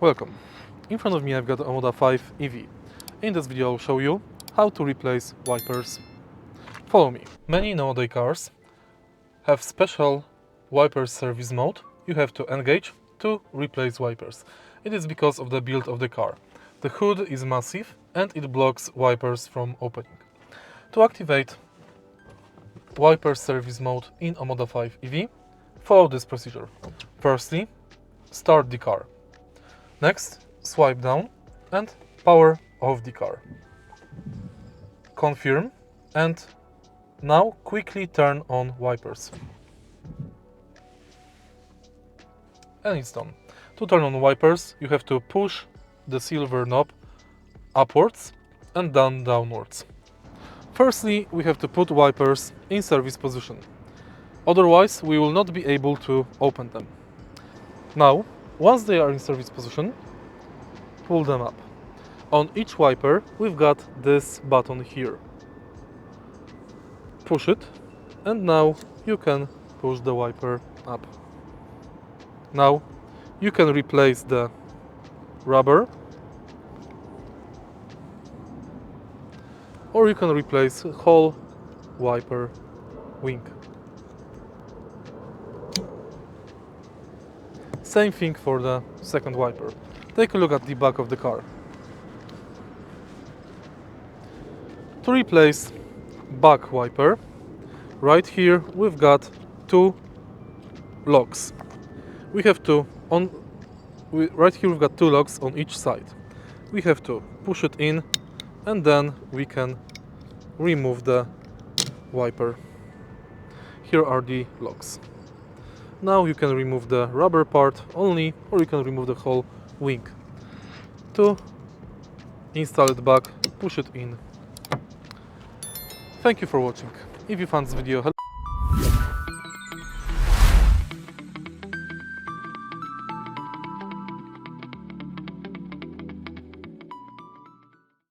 Welcome. In front of me I've got OMODA 5 EV. In this video I'll show you how to replace wipers. Follow me. Many nowadays cars have special wiper service mode. You have to engage to replace wipers. It is because of the build of the car. The hood is massive and it blocks wipers from opening. To activate wiper service mode in OMODA 5 EV, follow this procedure. Firstly, start the car. Next, swipe down and power off the car. Confirm and now quickly turn on wipers. And it's done. To turn on wipers, you have to push the silver knob upwards and downwards. Firstly, we have to put wipers in service position. Otherwise, we will not be able to open them. Now, once they are in service position, pull them up. On each wiper, we've got this button here. Push it, and now you can push the wiper up. Now, you can replace the rubber, or you can replace the whole wiper wing. Same thing for the second wiper. Take a look at the back of the car. To replace back wiper, right here we've got two locks. Right here we've got two locks on each side. We have to push it in and then we can remove the wiper. Here are the locks. Now you can remove the rubber part only, or you can remove the whole wing. To install it back, push it in. Thank you for watching. If you found this video helpful,